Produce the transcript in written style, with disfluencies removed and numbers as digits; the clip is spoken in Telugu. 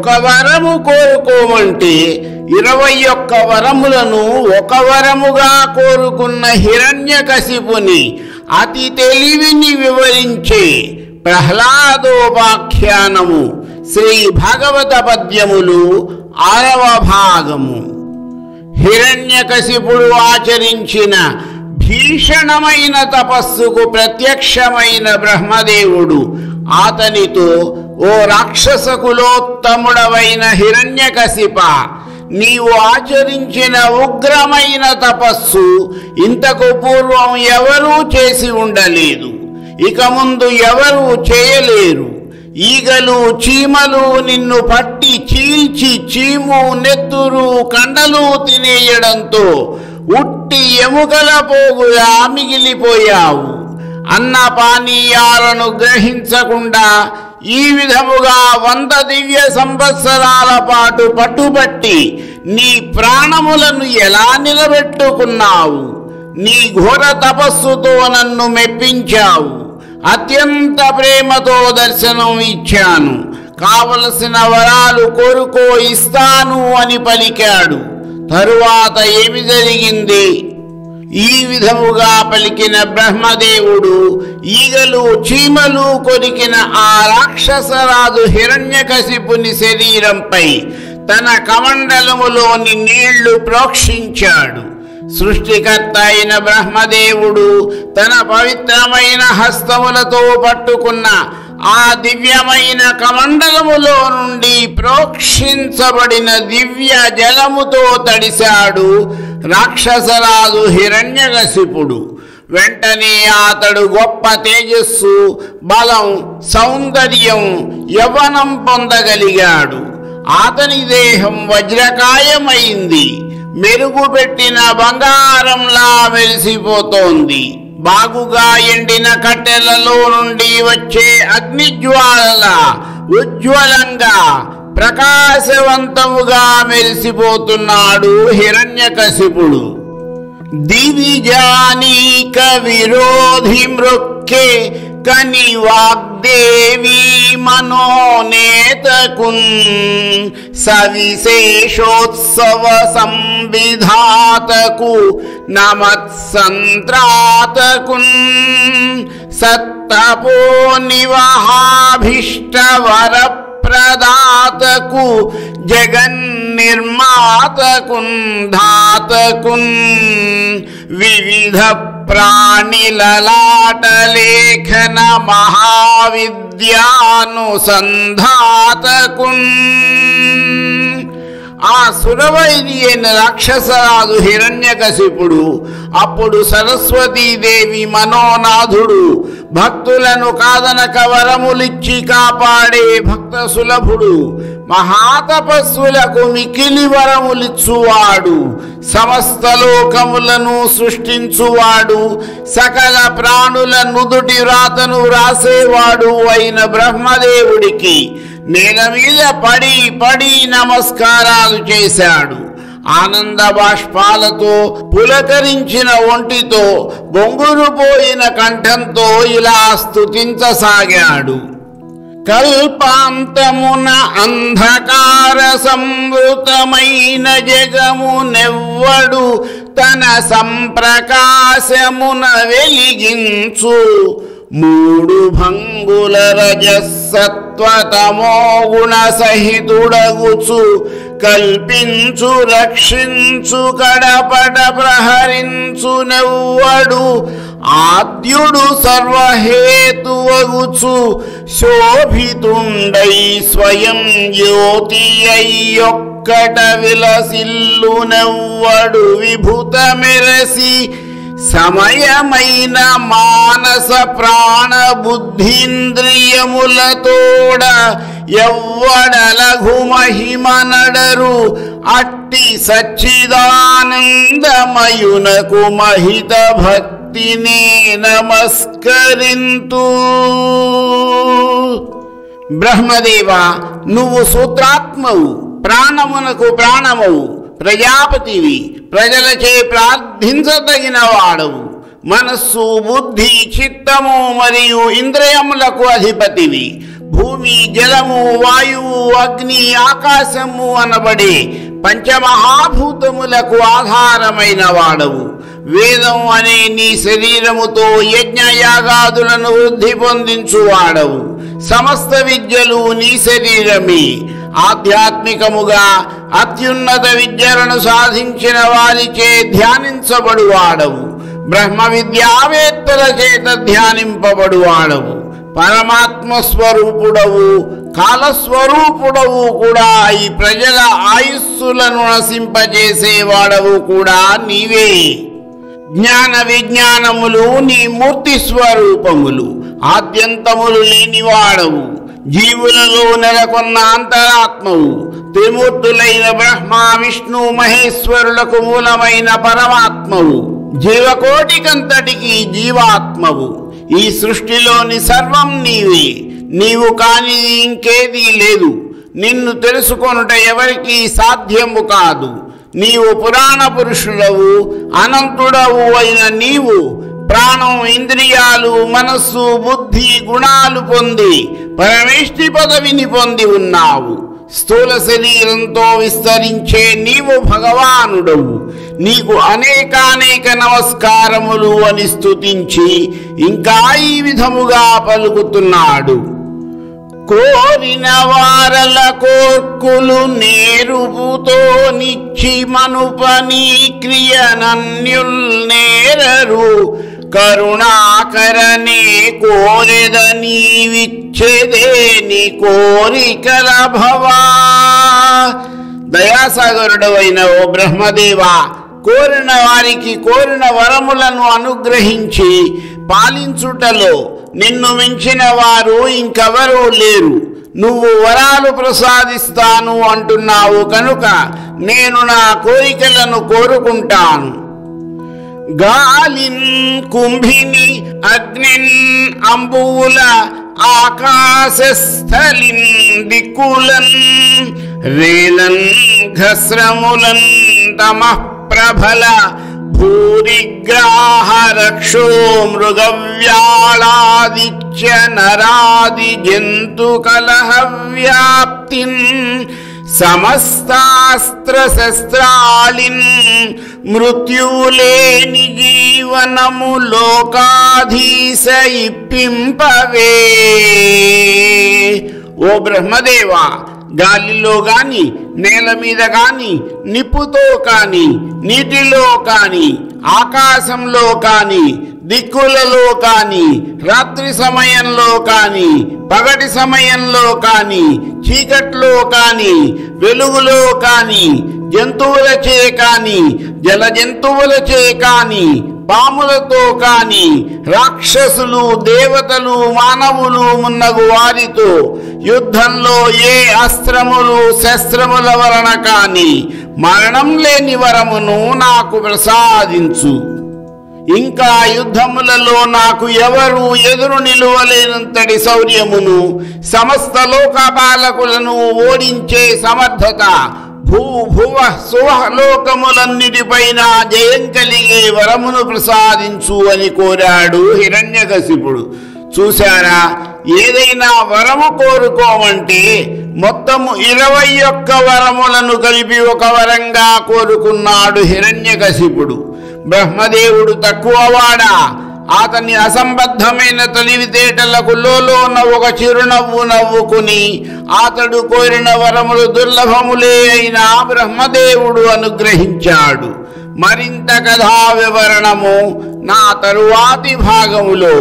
ఒక్క వరము కోరుకోమంటే 21 వరములను ఒక వరముగా కోరుకున్న హిరణ్యకశిపుని అతి తెలివిని వివరించే ప్రహ్లాదోపాఖ్యానము శ్రీ భాగవత పద్యములు 6వ భాగము. హిరణ్యకశిపుడు ఆచరించిన భీషణమైన తపస్సుకు ప్రత్యక్షమైన బ్రహ్మదేవుడు అతనితో, ఓ రాక్షస కులోత్తముడవైన హిరణ్యకశిప, నీవు ఆచరించిన ఉగ్రమైన తపస్సు ఇంతకు పూర్వం ఎవరూ చేసి ఉండలేదు, ఇక ముందు ఎవరూ చేయలేరు. ఈగలు చీమలు నిన్ను పట్టి చీల్చి చీము నెత్తురు కండలు తినేయడంతో ఉట్టి ఎముకల పోగులా మిగిలిపోయావు. అన్న పానీయాలను గ్రహించకుండా ఈ విధముగా 100 దివ్య సంవత్సరాల పాటు పట్టుబట్టి నీ ప్రాణములను ఎలా నిలబెట్టుకున్నావు? నీ ఘోర తపస్సుతో నన్ను మెప్పించావు. అత్యంత ప్రేమతో దర్శనం ఇచ్చాను. కావలసిన వరాలు కోరుకో, ఇస్తాను అని పలికాడు. తరువాత ఏమి జరిగింది? ఈ విధముగా పలికిన బ్రహ్మదేవుడు ఈగలు చీమలు కొరికిన ఆ రాక్షసరాజు హిరణ్యకశిపుని శరీరంపై తన కమండలములోని నీళ్లు ప్రోక్షించాడు. సృష్టికర్త అయిన బ్రహ్మదేవుడు తన పవిత్రమైన హస్తములతో పట్టుకున్న ఆ దివ్యమైన కమండలములో నుండి ప్రోక్షించబడిన దివ్య జలముతో తడిశాడు రాక్షసరాజు హిరణ్యకశిపుడు. వెంటనే అతడు గొప్ప తేజస్సు, బలం, సౌందర్యం, యవ్వనం పొందగలిగాడు. అతని దేహం వజ్రకాయమైంది, మెరుగుపెట్టిన బంగారంలా మెరిసిపోతోంది. బాగుగా ఎండిన కట్టెలలో నుండి వచ్చే అగ్నిజ్వాలల ఉజ్వలంగా ప్రకాశవంతముగా మెరిసిపోతున్నాడు హిరణ్యకశిపుడు. దివిజానీక విరోధి మృక్కే కని వాగ్దేవి మనోనేతకున్ సవిశేషోత్సవ సంవిధాతకు నమత్సంత్రాతకున్ సత్తపో నివహాభీష్టవర ప్రదాతకు జగన్నిర్మాతకున్ ధాతకున్ వివిధ ప్రాణిలలాటలేఖన మహావిద్యానుసంధాతకున్. ఆ సురవైరి అయిన రాక్షసరాజు హిరణ్యకశిపుడు అప్పుడు సరస్వతీదేవి మనోనాథుడు, భక్తులను కాదనక వరములిచ్చి కాపాడే భక్త సులభుడు, మహాతపస్సులకు మికిలి వరములిచ్చువాడు, సమస్త లోకములను సృష్టించువాడు, సకల ప్రాణుల నుదుటి వ్రాతను రాసేవాడు అయిన బ్రహ్మదేవుడికి నేల మీద పడి పడి నమస్కారాలు చేశాడు. ఆనంద బాష్పాలతో పులకరించిన ఒంటితో బొంగురుపోయిన కంఠంతో ఇలా స్తుతించసాగాడు. కల్పాంతమున అంధకార సంవృతమైన జగమునెవ్వడు తన సంప్రకాశమున వెలిగించు. 3 భంగుల రజసత్వతమో గుణ సహితుడగుచు కల్పించు రక్షించు కడపట ప్రహరించునెవ్వడు. ఆద్యుడు సర్వహేతువగుచు శోభితుండై స్వయం జ్యోతి అయ్యొక్కట విలసిల్లునెవ్వడు. విభుత మెరసి సమయమైన మానస ప్రాణ బుద్ధీంద్రియములతోడ ఎవ్వడ లఘు మహిమ నడరు. అట్టి సచ్చిదానందమయునకు మహిత భక్తిని నమస్కరింతు. బ్రహ్మదేవ, నువ్వు సూత్రాత్మవు, ప్రాణమునకు ప్రాణమవు, ప్రజాపతివి, ప్రజలచే ప్రార్థించదగిన వాడవు. మనస్సు, బుద్ధి, చిత్తము మరియు ఇంద్రియములకు అధిపతివి. భూమి, జలము, వాయువు, అగ్ని, ఆకాశము అనబడే పంచమహాభూతములకు ఆధారమైన వాడవు. వేదం అనే నీ శరీరముతో యజ్ఞయాగాదులను వృద్ధి పొందించువాడవు. సమస్త విద్యలు నీ శరీరమే. ఆధ్యాత్మికముగా అత్యున్నత విద్యలను సాధించిన వారిచే ధ్యానించబడువాడవు. బ్రహ్మ విద్యావేత్తల చేత ధ్యానింపబడువాడవు. పరమాత్మ స్వరూపుడవు, కాలస్వరూపుడవు కూడా. ఈ ప్రజల ఆయుస్సులను నశింపజేసేవాడవు కూడా నీవే. జ్ఞాన విజ్ఞానములు నీ మూర్తి స్వరూపములు. ఆద్యంతములు లేనివాడవు. జీవులలో నెలకొన్న అంతరాత్మవు. త్రిమూర్తులైన బ్రహ్మ, విష్ణు, మహేశ్వరులకు మూలమైన పరమాత్మవు. జీవకోటికంతటికి జీవాత్మవు. ఈ సృష్టిలోని సర్వం నీవే. నీవు కాని ఇంకేదీ లేదు. నిన్ను తెలుసుకొనుట ఎవరికీ సాధ్యము కాదు. నీవు పురాణ పురుషుడవు, అనంతుడవు అయిన నీవు ప్రాణం, ఇంద్రియాలు, మనస్సు, బుద్ధి, గుణాలు పొంది పరమేష్ఠి పదవిని పొంది ఉన్నావు. స్థూల శరీరంతో విస్తరించే నీవు భగవానుడవు. నీకు అనేకానేక నమస్కారములు అని స్తుతించి ఇంకా ఈ విధముగా పలుకుతున్నాడు. కోరిన వారల కోర్కులు నేరుపుతో నిచ్చి మనుపని క్రియనన్యుల్నేరరు. కరుణాకరనే కోరెదని విచ్చేదేని కోరికల భవా. దయాసాగరుడవైన ఓ బ్రహ్మదేవా, కోరిన వారికి కోరిన వరములను అనుగ్రహించి పాలించుటలో నిన్ను మించిన వారు ఇంకెవరూ లేరు. నువ్వు వరాలు ప్రసాదిస్తాను అంటున్నావు కనుక నేను నా కోరికలను కోరుకుంటాను. గాలిన్ కుంభిని అగ్నిన్ అంబుల ఆకాశస్థలిన్ దిక్కులన్ రేలన్ ఘస్రములన్ తమః ప్రబల భూరిగ్రాహ రక్షో మృగవ్యాళాదిత్య నరాది జంతు కలహ వ్యాప్తిన్ సమస్తాస్త్ర శస్త్రాళిన్ మృత్యులేని జీవనము లోకాధీశ ఇప్పింపవే. ఓ బ్రహ్మదేవా, గాలిలో గాని, నేల మీద కాని, నిప్పుతో కాని, నీటిలో కాని, ఆకాశంలో కాని, దిక్కులలో కాని, రాత్రి సమయంలో కాని, పగటి సమయంలో కాని, చీకట్లో కాని, వెలుగులో కాని, జంతువులచే కాని, జల జంతువులచే కాని, పాములతో కాని, రాక్షసులు, దేవతలు, మానవులు మున్నగు వారితో యుద్ధంలో ఏ అస్త్రములు, శస్త్రముల వలన కాని మరణం లేని వరమును నాకు ప్రసాదించు. ఇంకా యుద్ధములలో నాకు ఎవరు ఎదురు నిలువలేనంతటి శౌర్యమును, సమస్త లోకపాలకులను ఓడించే సమర్థత, భూభువ సువలోకములన్నిటిపైన జయం కలిగే వరమును ప్రసాదించు అని కోరాడు హిరణ్యకశిపుడు. చూశారా, ఏదైనా వరము కోరుకోమంటే మొత్తము 21 వరములను కలిపి ఒక వరంగా కోరుకున్నాడు హిరణ్యకశిపుడు. బ్రహ్మదేవుడు తక్కువవాడా? అతని అసంబద్ధమైన తెలివితేటలకు లోలోన ఒక చిరునవ్వు నవ్వుకుని అతడు కోరిన వరములు దుర్లభములే అయినా బ్రహ్మదేవుడు అనుగ్రహించాడు. మరింత కథా వివరణము నా తరువాతి భాగములో.